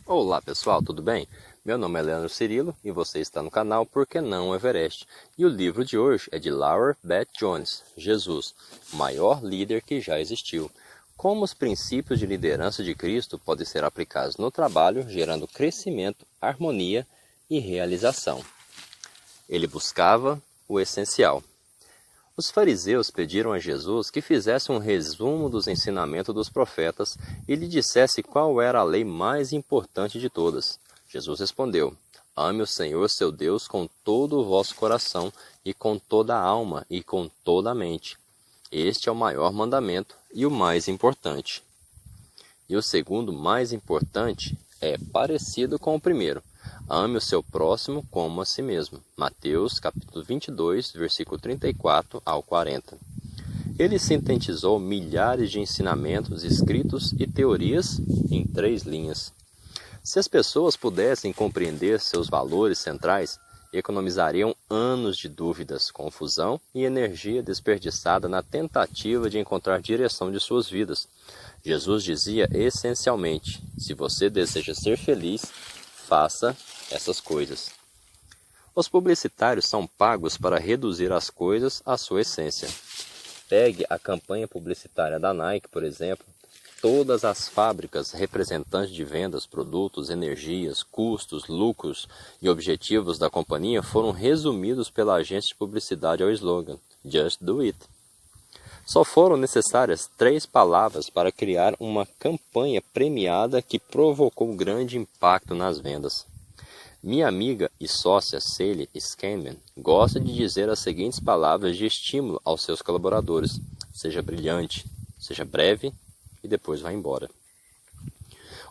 Olá pessoal, tudo bem? Meu nome é Leandro Cirilo e você está no canal Por que Não Everest? E o livro de hoje é de Laura Beth Jones, Jesus, o maior líder que já existiu. Como os princípios de liderança de Cristo podem ser aplicados no trabalho, gerando crescimento, harmonia e realização. Ele buscava o essencial. Os fariseus pediram a Jesus que fizesse um resumo dos ensinamentos dos profetas e lhe dissesse qual era a lei mais importante de todas. Jesus respondeu: Ame o Senhor seu Deus com todo o vosso coração e com toda a alma e com toda a mente. Este é o maior mandamento e o mais importante. E o segundo mais importante é parecido com o primeiro. Ame o seu próximo como a si mesmo. Mateus capítulo 22, versículo 34 ao 40. Ele sintetizou milhares de ensinamentos escritos e teorias em 3 linhas. Se as pessoas pudessem compreender seus valores centrais, economizariam anos de dúvidas, confusão e energia desperdiçada na tentativa de encontrar direção de suas vidas. Jesus dizia essencialmente: se você deseja ser feliz, faça essas coisas. Os publicitários são pagos para reduzir as coisas à sua essência. Pegue a campanha publicitária da Nike, por exemplo. Todas as fábricas representantes de vendas, produtos, energias, custos, lucros e objetivos da companhia foram resumidos pela agência de publicidade ao slogan Just Do It. Só foram necessárias 3 palavras para criar uma campanha premiada que provocou grande impacto nas vendas. Minha amiga e sócia Sally Scanman gosta de dizer as seguintes palavras de estímulo aos seus colaboradores: seja brilhante, seja breve e depois vá embora.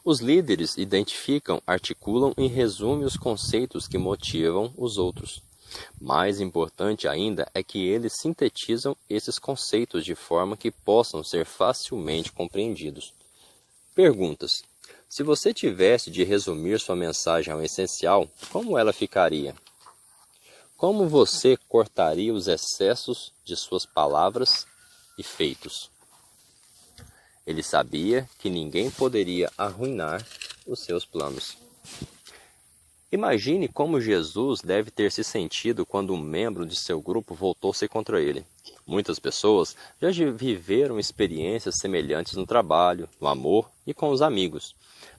Os líderes identificam, articulam e resumem os conceitos que motivam os outros. Mais importante ainda é que eles sintetizam esses conceitos de forma que possam ser facilmente compreendidos. Perguntas. Se você tivesse de resumir sua mensagem ao essencial, como ela ficaria? Como você cortaria os excessos de suas palavras e feitos? Ele sabia que ninguém poderia arruinar os seus planos. Imagine como Jesus deve ter se sentido quando um membro de seu grupo voltou-se contra ele. Muitas pessoas já viveram experiências semelhantes no trabalho, no amor e com os amigos.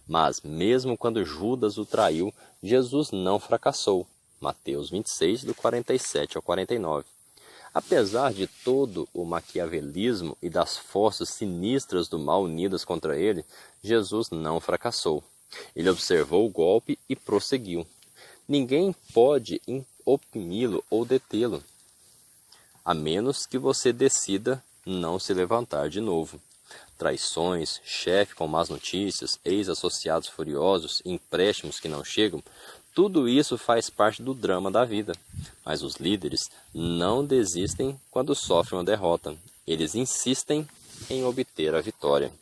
Mas mesmo quando Judas o traiu, Jesus não fracassou. Mateus 26, do 47 ao 49. Apesar de todo o maquiavelismo e das forças sinistras do mal unidas contra ele, Jesus não fracassou. Ele observou o golpe e prosseguiu. Ninguém pode oprimi-lo ou detê-lo, a menos que você decida não se levantar de novo. Traições, chefe com más notícias, ex-associados furiosos, empréstimos que não chegam, tudo isso faz parte do drama da vida. Mas os líderes não desistem quando sofrem uma derrota. Eles insistem em obter a vitória.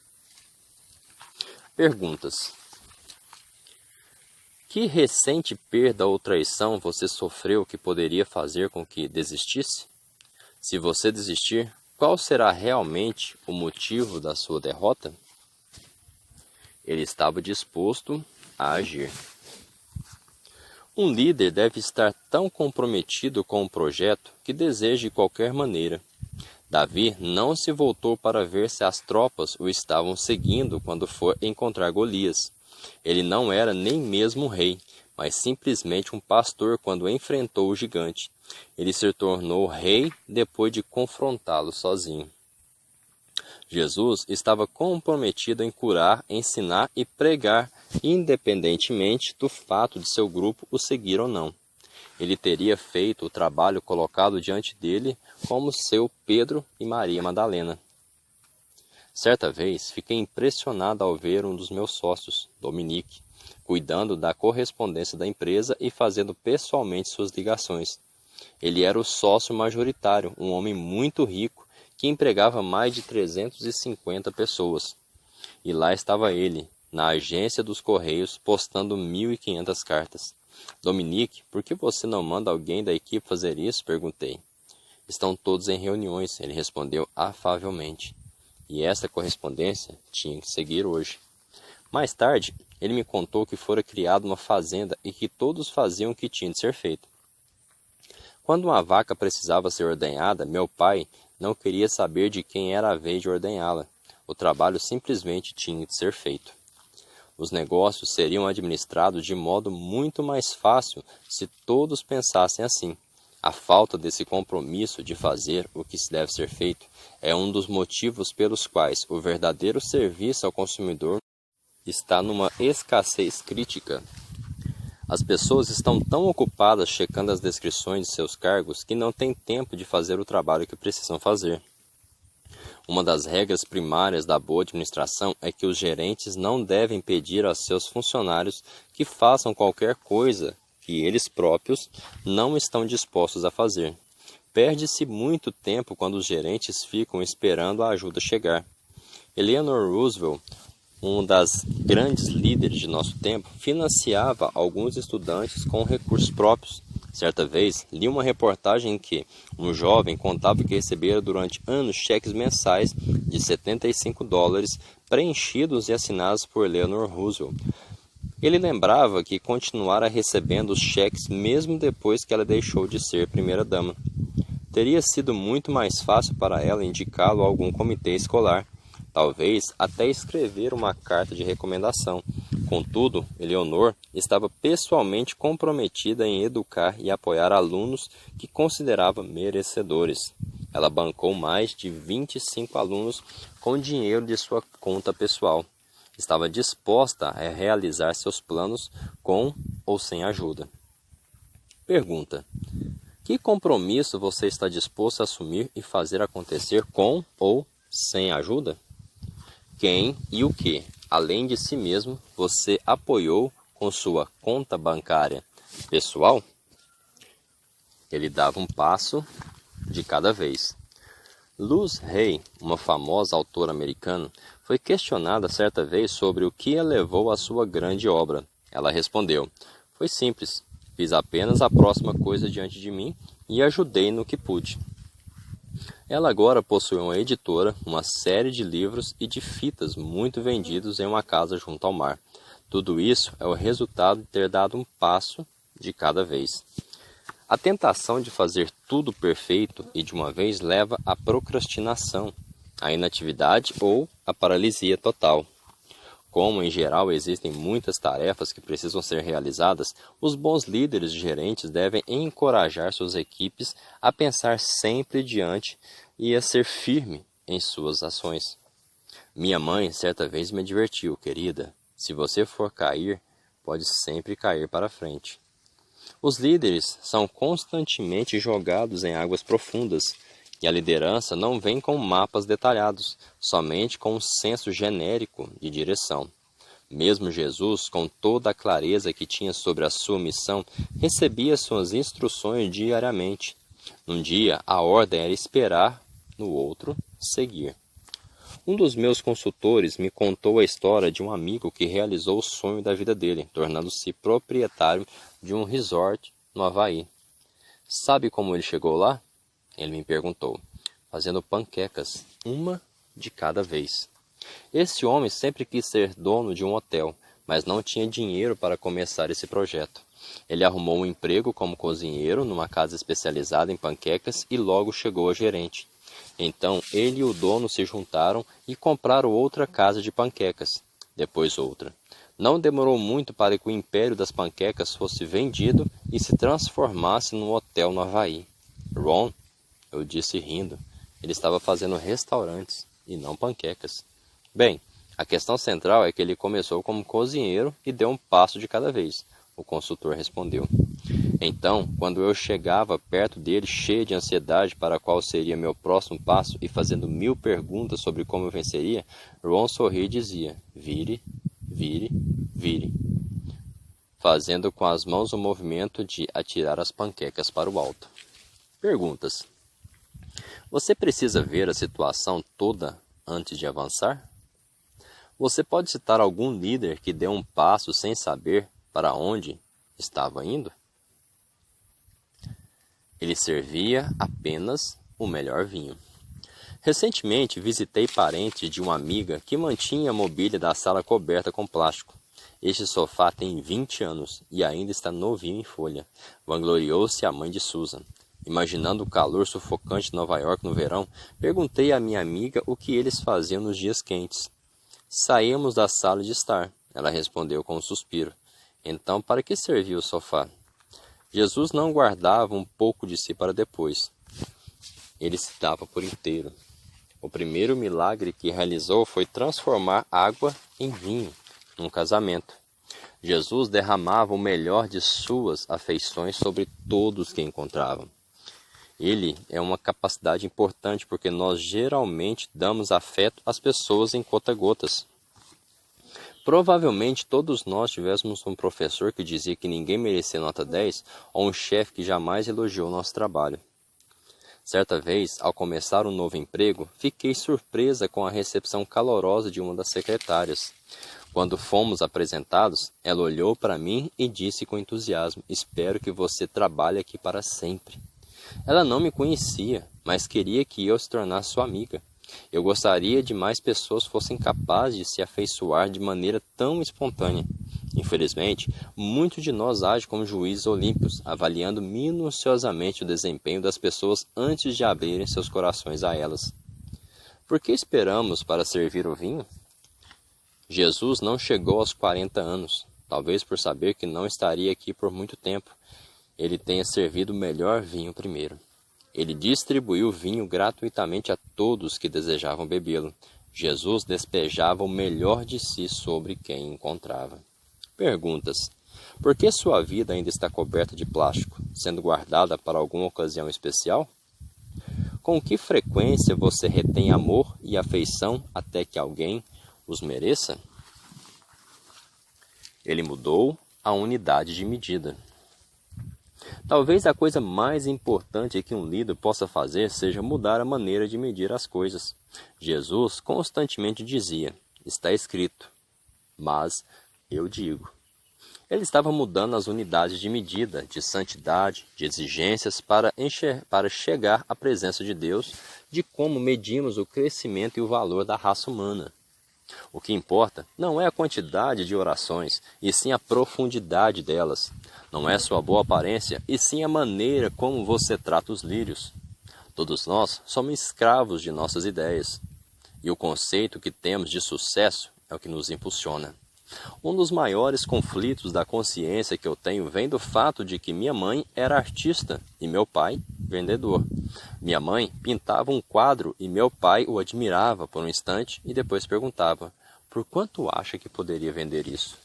Perguntas. Que recente perda ou traição você sofreu que poderia fazer com que desistisse? Se você desistir, qual será realmente o motivo da sua derrota? Ele estava disposto a agir. Um líder deve estar tão comprometido com o projeto que deseja de qualquer maneira. Davi não se voltou para ver se as tropas o estavam seguindo quando foi encontrar Golias. Ele não era nem mesmo um rei, mas simplesmente um pastor quando enfrentou o gigante. Ele se tornou rei depois de confrontá-lo sozinho. Jesus estava comprometido em curar, ensinar e pregar, independentemente do fato de seu grupo o seguir ou não. Ele teria feito o trabalho colocado diante dele como seu Pedro e Maria Madalena. Certa vez, fiquei impressionado ao ver um dos meus sócios, Dominique, cuidando da correspondência da empresa e fazendo pessoalmente suas ligações. Ele era o sócio majoritário, um homem muito rico, que empregava mais de 350 pessoas. E lá estava ele, na agência dos Correios, postando 1.500 cartas. Dominique, por que você não manda alguém da equipe fazer isso? Perguntei. Estão todos em reuniões, ele respondeu afavelmente. E essa correspondência tinha que seguir hoje. Mais tarde, ele me contou que fora criada uma fazenda e que todos faziam o que tinha de ser feito. Quando uma vaca precisava ser ordenhada, meu pai não queria saber de quem era a vez de ordenhá-la. O trabalho simplesmente tinha de ser feito. Os negócios seriam administrados de modo muito mais fácil se todos pensassem assim. A falta desse compromisso de fazer o que deve ser feito é um dos motivos pelos quais o verdadeiro serviço ao consumidor está numa escassez crítica. As pessoas estão tão ocupadas checando as descrições de seus cargos que não têm tempo de fazer o trabalho que precisam fazer. Uma das regras primárias da boa administração é que os gerentes não devem pedir aos seus funcionários que façam qualquer coisa que eles próprios não estão dispostos a fazer. Perde-se muito tempo quando os gerentes ficam esperando a ajuda chegar. Eleanor Roosevelt, uma das grandes líderes de nosso tempo, financiava alguns estudantes com recursos próprios. Certa vez, li uma reportagem em que um jovem contava que recebera durante anos cheques mensais de $75 preenchidos e assinados por Eleanor Roosevelt. Ele lembrava que continuara recebendo os cheques mesmo depois que ela deixou de ser primeira-dama. Teria sido muito mais fácil para ela indicá-lo a algum comitê escolar, talvez até escrever uma carta de recomendação. Contudo, Eleanor estava pessoalmente comprometida em educar e apoiar alunos que considerava merecedores. Ela bancou mais de 25 alunos com dinheiro de sua conta pessoal. Estava disposta a realizar seus planos com ou sem ajuda. Pergunta: que compromisso você está disposto a assumir e fazer acontecer com ou sem ajuda? Quem e o que, além de si mesmo, você apoiou com sua conta bancária pessoal? Ele dava um passo de cada vez. Luz Hay, uma famosa autora americana, foi questionada certa vez sobre o que a levou à sua grande obra. Ela respondeu: foi simples, fiz apenas a próxima coisa diante de mim e ajudei no que pude. Ela agora possui uma editora, uma série de livros e de fitas muito vendidos em uma casa junto ao mar. Tudo isso é o resultado de ter dado um passo de cada vez. A tentação de fazer tudo perfeito e de uma vez leva à procrastinação, à inatividade ou à paralisia total. Como, em geral, existem muitas tarefas que precisam ser realizadas, os bons líderes e gerentes devem encorajar suas equipes a pensar sempre diante e a ser firme em suas ações. Minha mãe certa vez me advertiu: querida, se você for cair, pode sempre cair para frente. Os líderes são constantemente jogados em águas profundas, e a liderança não vem com mapas detalhados, somente com um senso genérico de direção. Mesmo Jesus, com toda a clareza que tinha sobre a sua missão, recebia suas instruções diariamente. Num dia, a ordem era esperar, no outro, seguir. Um dos meus consultores me contou a história de um amigo que realizou o sonho da vida dele, tornando-se proprietário de um resort no Havaí. Sabe como ele chegou lá? Ele me perguntou. Fazendo panquecas, uma de cada vez. Esse homem sempre quis ser dono de um hotel, mas não tinha dinheiro para começar esse projeto. Ele arrumou um emprego como cozinheiro numa casa especializada em panquecas e logo chegou a gerente. Então ele e o dono se juntaram e compraram outra casa de panquecas, depois outra. Não demorou muito para que o império das panquecas fosse vendido e se transformasse num hotel no Havaí. Ron, eu disse rindo, ele estava fazendo restaurantes e não panquecas. Bem, a questão central é que ele começou como cozinheiro e deu um passo de cada vez, o consultor respondeu. Então, quando eu chegava perto dele, cheio de ansiedade para qual seria meu próximo passo e fazendo 1000 perguntas sobre como eu venceria, Ron sorria e dizia: vire, vire, vire, fazendo com as mãos o movimento de atirar as panquecas para o alto. Perguntas. Você precisa ver a situação toda antes de avançar? Você pode citar algum líder que deu um passo sem saber para onde estava indo? Ele servia apenas o melhor vinho. Recentemente visitei parentes de uma amiga que mantinha a mobília da sala coberta com plástico. Este sofá tem 20 anos e ainda está novinho em folha, vangloriou-se a mãe de Susan. Imaginando o calor sufocante de Nova York no verão, perguntei à minha amiga o que eles faziam nos dias quentes. Saímos da sala de estar, ela respondeu com um suspiro. Então, para que servia o sofá? Jesus não guardava um pouco de si para depois. Ele se dava por inteiro. O primeiro milagre que realizou foi transformar água em vinho, num casamento. Jesus derramava o melhor de suas afeições sobre todos que encontravam. Ele é uma capacidade importante porque nós geralmente damos afeto às pessoas em conta-gotas. Provavelmente todos nós tivemos um professor que dizia que ninguém merecia nota 10 ou um chefe que jamais elogiou nosso trabalho. Certa vez, ao começar um novo emprego, fiquei surpresa com a recepção calorosa de uma das secretárias. Quando fomos apresentados, ela olhou para mim e disse com entusiasmo: "Espero que você trabalhe aqui para sempre." Ela não me conhecia, mas queria que eu se tornasse sua amiga. Eu gostaria de mais pessoas fossem capazes de se afeiçoar de maneira tão espontânea. Infelizmente, muitos de nós agem como juízes olímpicos, avaliando minuciosamente o desempenho das pessoas antes de abrirem seus corações a elas. Por que esperamos para servir o vinho? Jesus não chegou aos 40 anos, talvez por saber que não estaria aqui por muito tempo. Ele tenha servido o melhor vinho primeiro. Ele distribuiu o vinho gratuitamente a todos que desejavam bebê-lo. Jesus despejava o melhor de si sobre quem encontrava. Perguntas: por que sua vida ainda está coberta de plástico, sendo guardada para alguma ocasião especial? Com que frequência você retém amor e afeição até que alguém os mereça? Ele mudou a unidade de medida. Talvez a coisa mais importante que um líder possa fazer seja mudar a maneira de medir as coisas. Jesus constantemente dizia: "Está escrito, mas eu digo." Ele estava mudando as unidades de medida, de santidade, de exigências para chegar à presença de Deus, de como medimos o crescimento e o valor da raça humana. O que importa não é a quantidade de orações, e sim a profundidade delas. Não é sua boa aparência, e sim a maneira como você trata os lírios. Todos nós somos escravos de nossas ideias, e o conceito que temos de sucesso é o que nos impulsiona. Um dos maiores conflitos da consciência que eu tenho vem do fato de que minha mãe era artista e meu pai vendedor. Minha mãe pintava um quadro e meu pai o admirava por um instante e depois perguntava: "Por quanto acha que poderia vender isso?"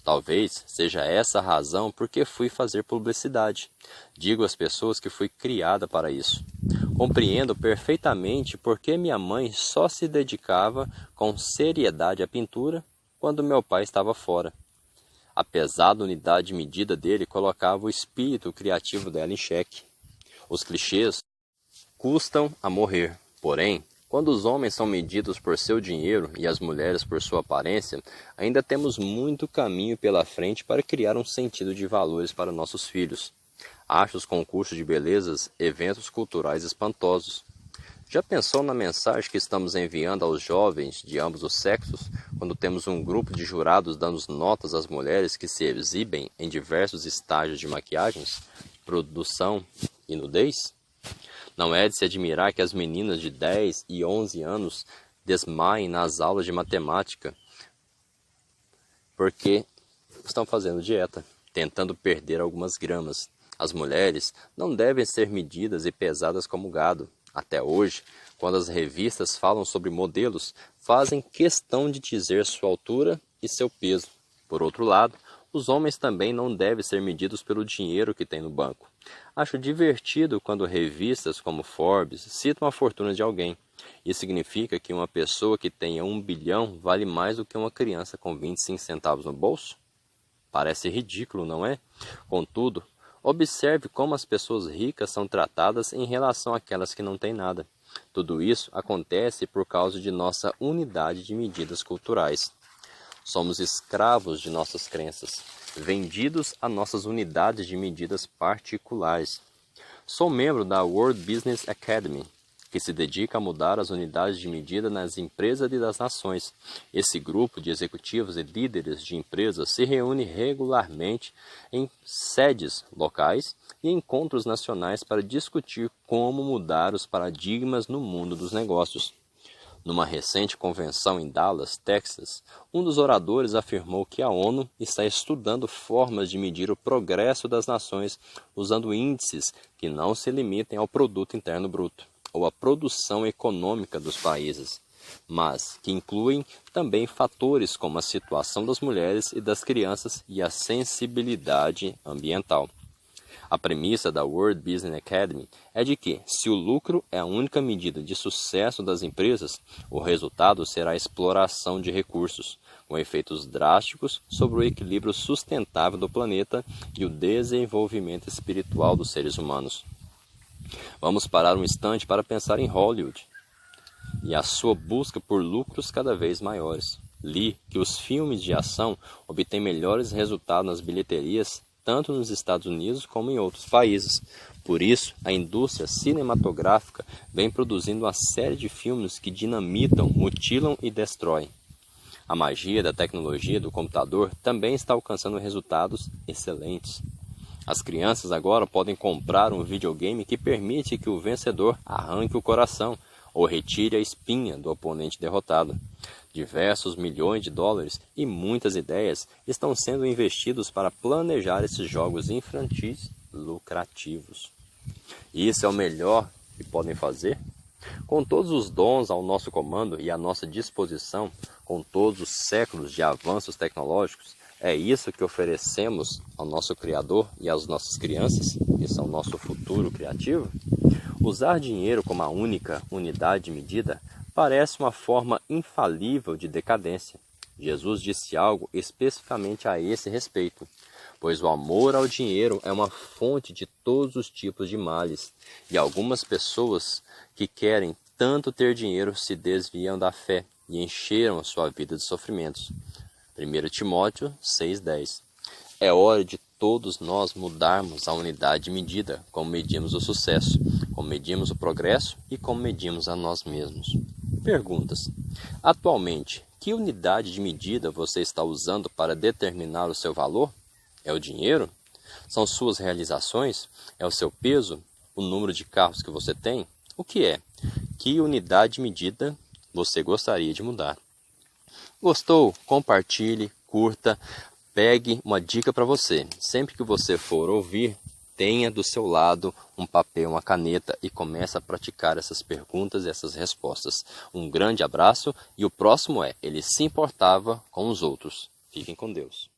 Talvez seja essa a razão por que fui fazer publicidade. Digo às pessoas que fui criada para isso. Compreendo perfeitamente por que minha mãe só se dedicava com seriedade à pintura quando meu pai estava fora. A pesada unidade de medida dele colocava o espírito criativo dela em xeque. Os clichês custam a morrer, porém, quando os homens são medidos por seu dinheiro e as mulheres por sua aparência, ainda temos muito caminho pela frente para criar um sentido de valores para nossos filhos. Acho os concursos de belezas eventos culturais espantosos. Já pensou na mensagem que estamos enviando aos jovens de ambos os sexos, quando temos um grupo de jurados dando notas às mulheres que se exibem em diversos estágios de maquiagens, produção e nudez? Não é de se admirar que as meninas de 10 e 11 anos desmaiem nas aulas de matemática porque estão fazendo dieta, tentando perder algumas gramas. As mulheres não devem ser medidas e pesadas como gado. Até hoje, quando as revistas falam sobre modelos, fazem questão de dizer sua altura e seu peso. Por outro lado, os homens também não devem ser medidos pelo dinheiro que têm no banco. Acho divertido quando revistas como Forbes citam a fortuna de alguém. Isso significa que uma pessoa que tenha 1 bilhão vale mais do que uma criança com 25 centavos no bolso? Parece ridículo, não é? Contudo, observe como as pessoas ricas são tratadas em relação àquelas que não têm nada. Tudo isso acontece por causa de nossa unidade de medidas culturais. Somos escravos de nossas crenças, vendidos a nossas unidades de medidas particulares. Sou membro da World Business Academy, que se dedica a mudar as unidades de medida nas empresas e das nações. Esse grupo de executivos e líderes de empresas se reúne regularmente em sedes locais e encontros nacionais para discutir como mudar os paradigmas no mundo dos negócios. Numa recente convenção em Dallas, Texas, um dos oradores afirmou que a ONU está estudando formas de medir o progresso das nações usando índices que não se limitem ao produto interno bruto ou à produção econômica dos países, mas que incluem também fatores como a situação das mulheres e das crianças e a sensibilidade ambiental. A premissa da World Business Academy é de que, se o lucro é a única medida de sucesso das empresas, o resultado será a exploração de recursos, com efeitos drásticos sobre o equilíbrio sustentável do planeta e o desenvolvimento espiritual dos seres humanos. Vamos parar um instante para pensar em Hollywood e a sua busca por lucros cada vez maiores. Li que os filmes de ação obtêm melhores resultados nas bilheterias tanto nos Estados Unidos como em outros países. Por isso, a indústria cinematográfica vem produzindo uma série de filmes que dinamitam, mutilam e destroem. A magia da tecnologia do computador também está alcançando resultados excelentes. As crianças agora podem comprar um videogame que permite que o vencedor arranque o coração ou retire a espinha do oponente derrotado. Diversos milhões de dólares e muitas ideias estão sendo investidos para planejar esses jogos infantis lucrativos. Isso é o melhor que podem fazer? Com todos os dons ao nosso comando e à nossa disposição, com todos os séculos de avanços tecnológicos, é isso que oferecemos ao nosso Criador e às nossas crianças? Esse é o nosso futuro criativo? Usar dinheiro como a única unidade de medida parece uma forma infalível de decadência. Jesus disse algo especificamente a esse respeito, pois o amor ao dinheiro é uma fonte de todos os tipos de males, e algumas pessoas que querem tanto ter dinheiro se desviam da fé e encheram a sua vida de sofrimentos. 1 Timóteo 6,10. É hora de todos nós mudarmos a unidade de medida, como medimos o sucesso, como medimos o progresso e como medimos a nós mesmos. Perguntas. Atualmente, que unidade de medida você está usando para determinar o seu valor? É o dinheiro? São suas realizações? É o seu peso? O número de carros que você tem? O que é? Que unidade de medida você gostaria de mudar? Gostou? Compartilhe, curta, pegue uma dica para você. Sempre que você for ouvir, tenha do seu lado um papel, uma caneta e comece a praticar essas perguntas e essas respostas. Um grande abraço e o próximo é: ele se importava com os outros. Fiquem com Deus.